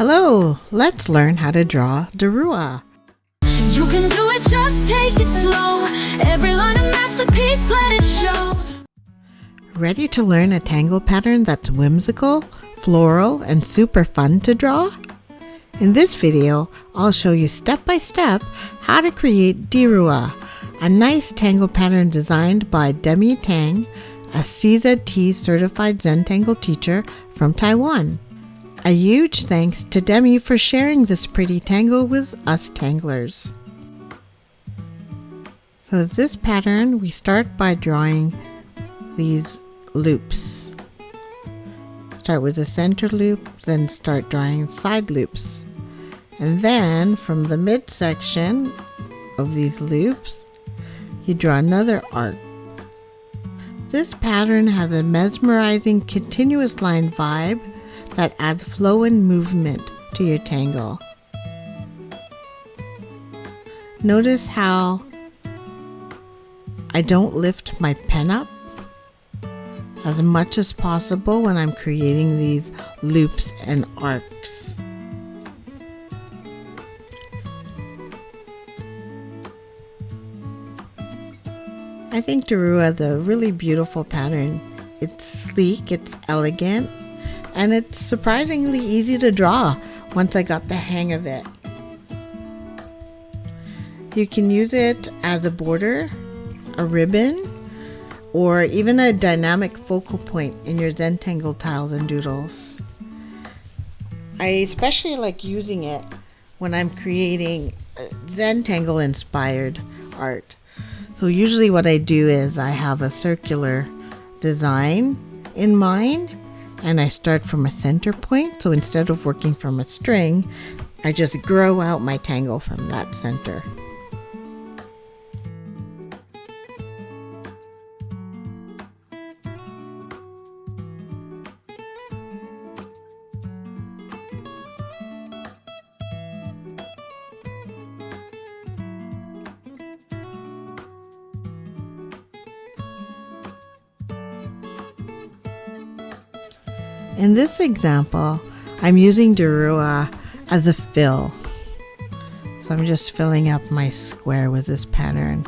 Hello, let's learn how to draw Darua. You can do it, just take it slow. Every line a masterpiece, let it show. Ready to learn a tangle pattern that's whimsical, floral, and super fun to draw? In this video, I'll show you step by step how to create Darua, a nice tangle pattern designed by Damy Teng, a CZT certified Zentangle teacher from Taiwan. A huge thanks to Demy for sharing this pretty tangle with us tanglers. So this pattern, we start by drawing these loops. Start with the center loop, then start drawing side loops. And then from the midsection of these loops, you draw another arc. This pattern has a mesmerizing continuous line vibe that adds flow and movement to your tangle. Notice how I don't lift my pen up as much as possible when I'm creating these loops and arcs. I think Darua is a really beautiful pattern. It's sleek, it's elegant, and it's surprisingly easy to draw once I got the hang of it. You can use it as a border, a ribbon, or even a dynamic focal point in your Zentangle tiles and doodles. I especially like using it when I'm creating Zentangle inspired art. So usually what I do is I have a circular design in mind and I start from a center point. So instead of working from a string, I just grow out my tangle from that center. In this example, I'm using Darua as a fill. So I'm just filling up my square with this pattern.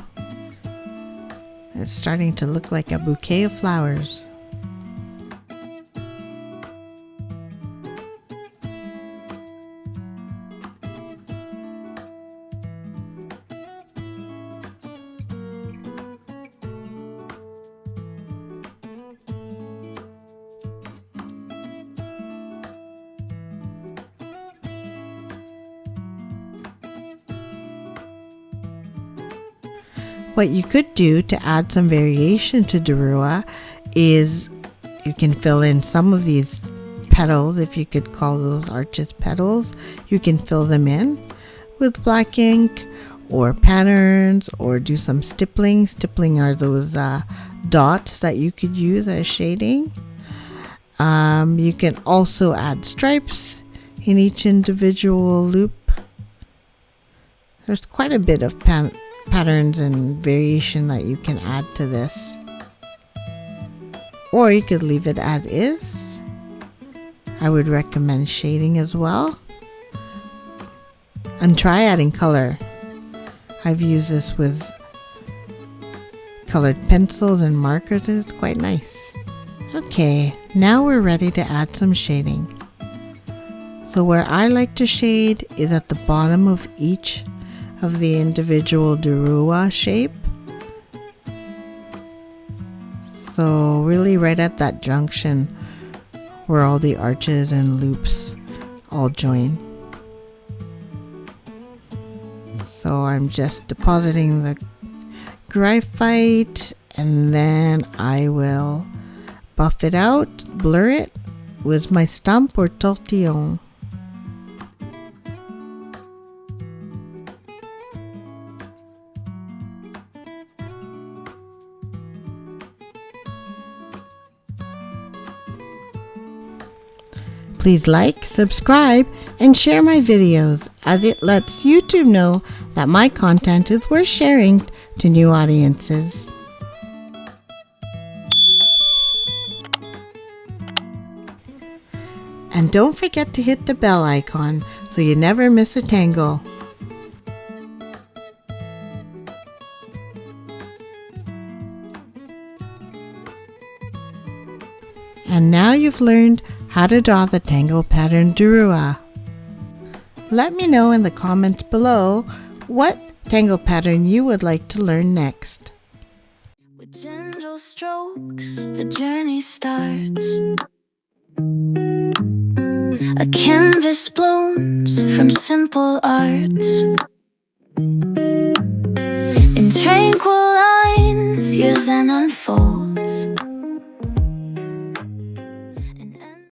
It's starting to look like a bouquet of flowers. What you could do to add some variation to Darua is you can fill in some of these petals, if you could call those arches petals. You can fill them in with black ink or patterns or do some stippling. Stippling are those dots that you could use as shading. You can also add stripes in each individual loop. There's quite a bit of patterns and variation that you can add to this, or you could leave it as is. I would recommend shading as well, and try adding color. I've used this with colored pencils and markers and it's quite nice. Okay, now we're ready to add some shading. So where I like to shade is at the bottom of each of the individual Darua shape. So really right at that junction where all the arches and loops all join. So I'm just depositing the graphite and then I will buff it out, blur it with my stump or tortillon. Please like, subscribe, and share my videos as it lets YouTube know that my content is worth sharing to new audiences. And And don't forget to hit the bell icon so you never miss a tangle. And now you've learned how to draw the tangle pattern Darua. Let me know in the comments below what tangle pattern you would like to learn next. With gentle strokes, the journey starts. A canvas blooms from simple arts. In tranquil lines, your zen unfolds.